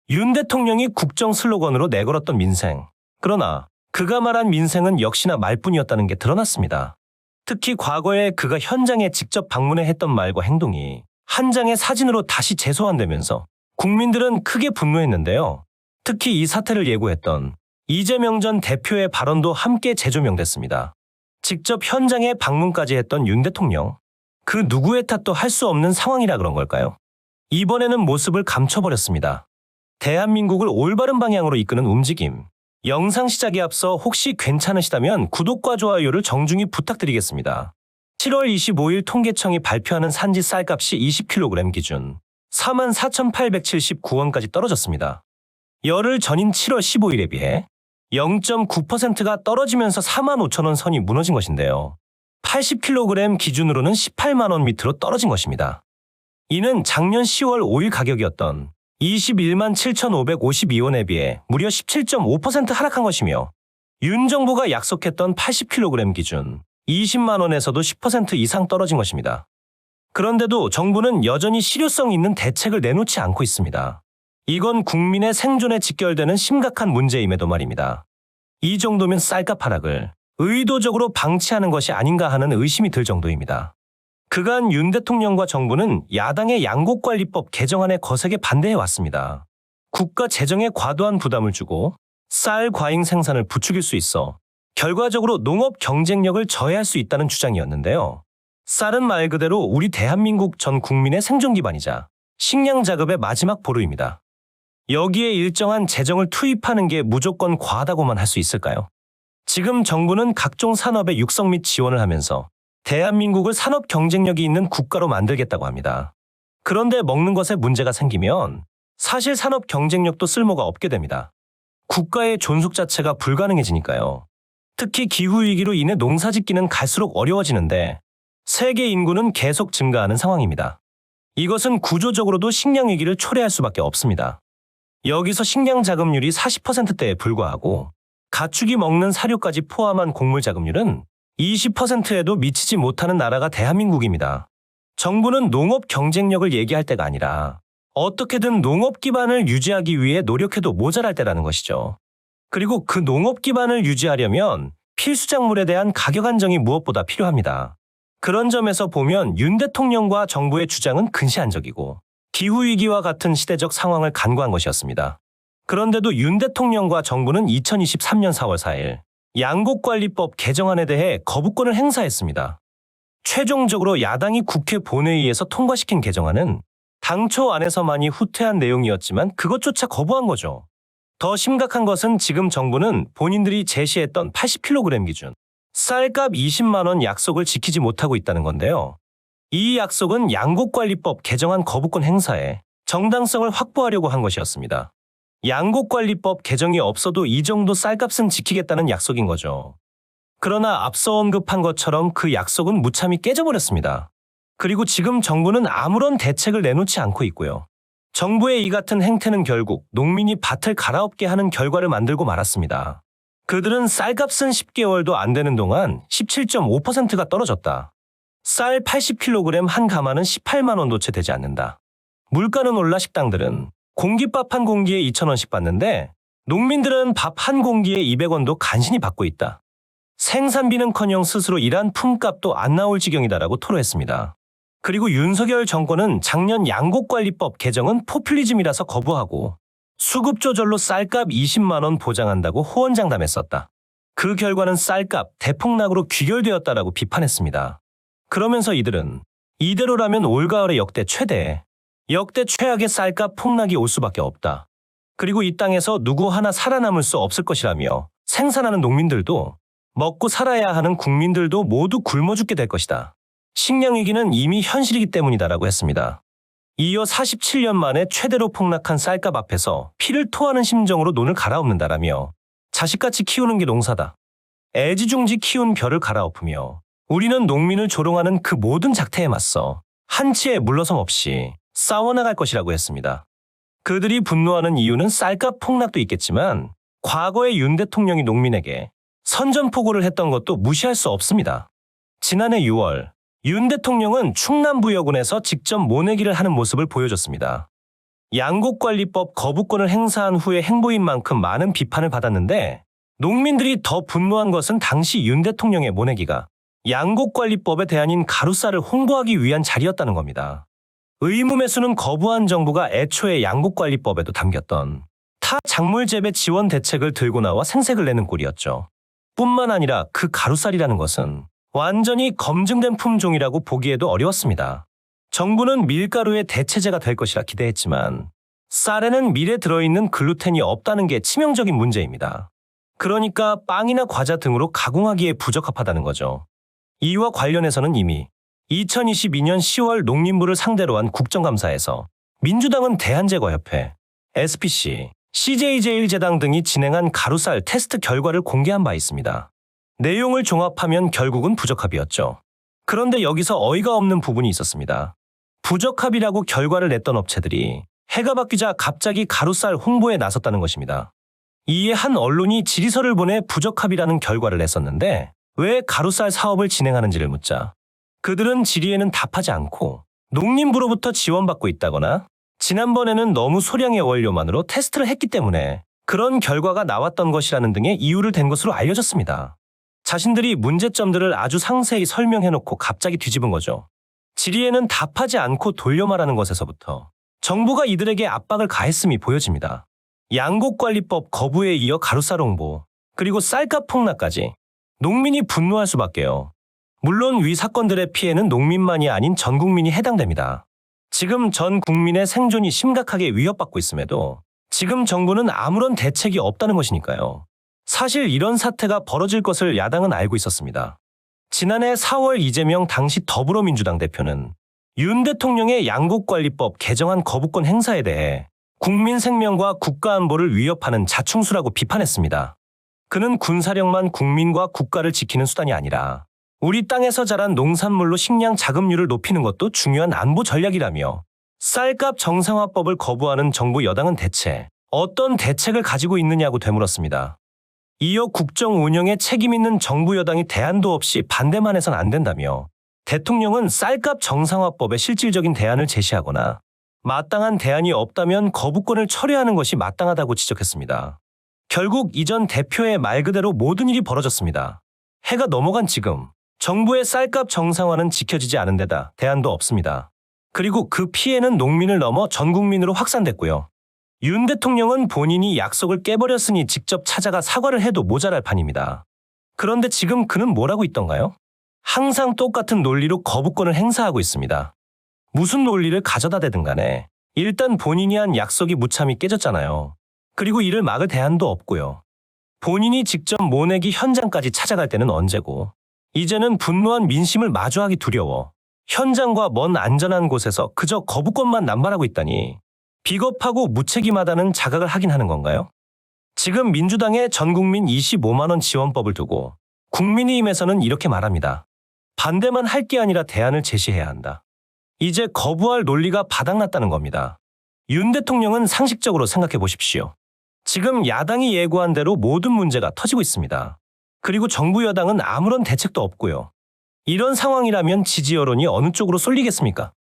윤 대통령이 국정 슬로건으로 내걸었던 민생. 그러나 그가 말한 민생은 역시나 말뿐이었다는 게 드러났습니다. 특히 과거에 그가 현장에 직접 방문해 했던 말과 행동이 한 장의 사진으로 다시 재소환되면서 국민들은 크게 분노했는데요. 특히 이 사태를 예고했던 이재명 전 대표의 발언도 함께 재조명됐습니다. 직접 현장에 방문까지 했던 윤 대통령. 그 누구의 탓도 할 수 없는 상황이라 그런 걸까요? 이번에는 모습을 감춰버렸습니다. 대한민국을 올바른 방향으로 이끄는 움직임. 영상 시작에 앞서 혹시 괜찮으시다면 구독과 좋아요를 정중히 부탁드리겠습니다. 7월 25일 통계청이 발표하는 산지 쌀값이 20kg 기준 44,879원까지 떨어졌습니다. 열흘 전인 7월 15일에 비해 0.9%가 떨어지면서 45,000원 선이 무너진 것인데요. 80kg 기준으로는 18만 원 밑으로 떨어진 것입니다. 이는 작년 10월 5일 가격이었던 21만 7,552원에 비해 무려 17.5% 하락한 것이며 윤 정부가 약속했던 80kg 기준 20만 원에서도 10% 이상 떨어진 것입니다. 그런데도 정부는 여전히 실효성 있는 대책을 내놓지 않고 있습니다. 이건 국민의 생존에 직결되는 심각한 문제임에도 말입니다. 이 정도면 쌀값 하락을 의도적으로 방치하는 것이 아닌가 하는 의심이 들 정도입니다. 그간 윤 대통령과 정부는 야당의 양곡관리법 개정안에 거세게 반대해왔습니다. 국가 재정에 과도한 부담을 주고 쌀 과잉 생산을 부추길 수 있어 결과적으로 농업 경쟁력을 저해할 수 있다는 주장이었는데요. 쌀은 말 그대로 우리 대한민국 전 국민의 생존 기반이자 식량 자급의 마지막 보루입니다. 여기에 일정한 재정을 투입하는 게 무조건 과하다고만 할 수 있을까요? 지금 정부는 각종 산업의 육성 및 지원을 하면서 대한민국을 산업 경쟁력이 있는 국가로 만들겠다고 합니다. 그런데 먹는 것에 문제가 생기면 사실 산업 경쟁력도 쓸모가 없게 됩니다. 국가의 존속 자체가 불가능해지니까요. 특히 기후위기로 인해 농사짓기는 갈수록 어려워지는데 세계 인구는 계속 증가하는 상황입니다. 이것은 구조적으로도 식량 위기를 초래할 수밖에 없습니다. 여기서 식량 자급률이 40%대에 불과하고 가축이 먹는 사료까지 포함한 곡물 자급률은 20%에도 미치지 못하는 나라가 대한민국입니다. 정부는 농업 경쟁력을 얘기할 때가 아니라 어떻게든 농업 기반을 유지하기 위해 노력해도 모자랄 때라는 것이죠. 그리고 그 농업 기반을 유지하려면 필수작물에 대한 가격 안정이 무엇보다 필요합니다. 그런 점에서 보면 윤 대통령과 정부의 주장은 근시안적이고 기후위기와 같은 시대적 상황을 간과한 것이었습니다. 그런데도 윤 대통령과 정부는 2023년 4월 4일 양곡관리법 개정안에 대해 거부권을 행사했습니다. 최종적으로 야당이 국회 본회의에서 통과시킨 개정안은 당초 안에서만이 후퇴한 내용이었지만 그것조차 거부한 거죠. 더 심각한 것은 지금 정부는 본인들이 제시했던 80kg 기준 쌀값 20만 원 약속을 지키지 못하고 있다는 건데요. 이 약속은 양곡관리법 개정안 거부권 행사에 정당성을 확보하려고 한 것이었습니다. 양곡관리법 개정이 없어도 이 정도 쌀값은 지키겠다는 약속인 거죠. 그러나 앞서 언급한 것처럼 그 약속은 무참히 깨져버렸습니다. 그리고 지금 정부는 아무런 대책을 내놓지 않고 있고요. 정부의 이 같은 행태는 결국 농민이 밭을 갈아엎게 하는 결과를 만들고 말았습니다. 그들은 쌀값은 10개월도 안 되는 동안 17.5%가 떨어졌다. 쌀 80kg 한 가마는 18만 원도 채 되지 않는다. 물가는 올라 식당들은 공깃밥 한 공기에 2,000원씩 받는데 농민들은 밥 한 공기에 200원도 간신히 받고 있다. 생산비는커녕 스스로 일한 품값도 안 나올 지경이다라고 토로했습니다. 그리고 윤석열 정권은 작년 양곡관리법 개정은 포퓰리즘이라서 거부하고 수급 조절로 쌀값 20만 원 보장한다고 호언장담했었다. 그 결과는 쌀값 대폭락으로 귀결되었다라고 비판했습니다. 그러면서 이들은 이대로라면 올가을의 역대 최악의 쌀값 폭락이 올 수밖에 없다. 그리고 이 땅에서 누구 하나 살아남을 수 없을 것이라며 생산하는 농민들도 먹고 살아야 하는 국민들도 모두 굶어 죽게 될 것이다. 식량 위기는 이미 현실이기 때문이다라고 했습니다. 이어 47년 만에 최대로 폭락한 쌀값 앞에서 피를 토하는 심정으로 논을 갈아엎는다라며 자식같이 키우는 게 농사다. 애지중지 키운 벼를 갈아엎으며 우리는 농민을 조롱하는 그 모든 작태에 맞서 한치의 물러섬 없이 싸워나갈 것이라고 했습니다. 그들이 분노하는 이유는 쌀값 폭락도 있겠지만 과거에 윤 대통령이 농민에게 선전포고를 했던 것도 무시할 수 없습니다. 지난해 6월 윤 대통령은 충남부여군에서 직접 모내기를 하는 모습을 보여줬습니다. 양곡관리법 거부권을 행사한 후의 행보인 만큼 많은 비판을 받았는데 농민들이 더 분노한 것은 당시 윤 대통령의 모내기가 양곡관리법에 대안인 가루쌀을 홍보하기 위한 자리였다는 겁니다. 의무매수는 거부한 정부가 애초에 양곡관리법에도 담겼던 타 작물 재배 지원 대책을 들고 나와 생색을 내는 꼴이었죠. 뿐만 아니라 그 가루쌀이라는 것은 완전히 검증된 품종이라고 보기에도 어려웠습니다. 정부는 밀가루의 대체제가 될 것이라 기대했지만 쌀에는 밀에 들어있는 글루텐이 없다는 게 치명적인 문제입니다. 그러니까 빵이나 과자 등으로 가공하기에 부적합하다는 거죠. 이와 관련해서는 이미 2022년 10월 농림부를 상대로 한 국정감사에서 민주당은 대한제과협회, SPC, CJ제일제당 등이 진행한 가루쌀 테스트 결과를 공개한 바 있습니다. 내용을 종합하면 결국은 부적합이었죠. 그런데 여기서 어이가 없는 부분이 있었습니다. 부적합이라고 결과를 냈던 업체들이 해가 바뀌자 갑자기 가루쌀 홍보에 나섰다는 것입니다. 이에 한 언론이 질의서를 보내 부적합이라는 결과를 냈었는데 왜 가루쌀 사업을 진행하는지를 묻자 그들은 질의에는 답하지 않고 농림부로부터 지원받고 있다거나 지난번에는 너무 소량의 원료만으로 테스트를 했기 때문에 그런 결과가 나왔던 것이라는 등의 이유를 댄 것으로 알려졌습니다. 자신들이 문제점들을 아주 상세히 설명해놓고 갑자기 뒤집은 거죠. 질의에는 답하지 않고 돌려 말하는 것에서부터 정부가 이들에게 압박을 가했음이 보여집니다. 양곡관리법 거부에 이어 가루쌀 홍보, 그리고 쌀값 폭락까지 농민이 분노할 수밖에요. 물론 위 사건들의 피해는 농민만이 아닌 전 국민이 해당됩니다. 지금 전 국민의 생존이 심각하게 위협받고 있음에도 지금 정부는 아무런 대책이 없다는 것이니까요. 사실 이런 사태가 벌어질 것을 야당은 알고 있었습니다. 지난해 4월 이재명 당시 더불어민주당 대표는 윤 대통령의 양곡관리법 개정안 거부권 행사에 대해 국민 생명과 국가안보를 위협하는 자충수라고 비판했습니다. 그는 군사력만 국민과 국가를 지키는 수단이 아니라 우리 땅에서 자란 농산물로 식량 자급률을 높이는 것도 중요한 안보 전략이라며 쌀값 정상화법을 거부하는 정부 여당은 대체 어떤 대책을 가지고 있느냐고 되물었습니다. 이어 국정 운영에 책임 있는 정부 여당이 대안도 없이 반대만 해선 안 된다며 대통령은 쌀값 정상화법에 실질적인 대안을 제시하거나 마땅한 대안이 없다면 거부권을 철회하는 것이 마땅하다고 지적했습니다. 결국 이전 대표의 말 그대로 모든 일이 벌어졌습니다. 해가 넘어간 지금 정부의 쌀값 정상화는 지켜지지 않은 데다 대안도 없습니다. 그리고 그 피해는 농민을 넘어 전 국민으로 확산됐고요. 윤 대통령은 본인이 약속을 깨버렸으니 직접 찾아가 사과를 해도 모자랄 판입니다. 그런데 지금 그는 뭐라고 있던가요? 항상 똑같은 논리로 거부권을 행사하고 있습니다. 무슨 논리를 가져다 대든 간에 일단 본인이 한 약속이 무참히 깨졌잖아요. 그리고 이를 막을 대안도 없고요. 본인이 직접 모내기 현장까지 찾아갈 때는 언제고 이제는 분노한 민심을 마주하기 두려워 현장과 먼 안전한 곳에서 그저 거부권만 남발하고 있다니 비겁하고 무책임하다는 자각을 하긴 하는 건가요? 지금 민주당의 전국민 25만 원 지원법을 두고 국민의힘에서는 이렇게 말합니다. 반대만 할 게 아니라 대안을 제시해야 한다. 이제 거부할 논리가 바닥났다는 겁니다. 윤 대통령은 상식적으로 생각해 보십시오. 지금 야당이 예고한 대로 모든 문제가 터지고 있습니다. 그리고 정부 여당은 아무런 대책도 없고요. 이런 상황이라면 지지 여론이 어느 쪽으로 쏠리겠습니까?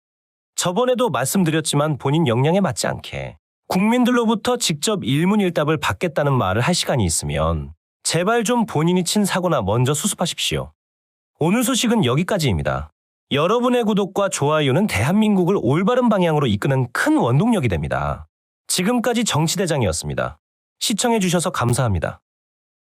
저번에도 말씀드렸지만 본인 역량에 맞지 않게 국민들로부터 직접 일문일답을 받겠다는 말을 할 시간이 있으면 제발 좀 본인이 친 사고나 먼저 수습하십시오. 오늘 소식은 여기까지입니다. 여러분의 구독과 좋아요는 대한민국을 올바른 방향으로 이끄는 큰 원동력이 됩니다. 지금까지 정치대장이었습니다. 시청해주셔서 감사합니다.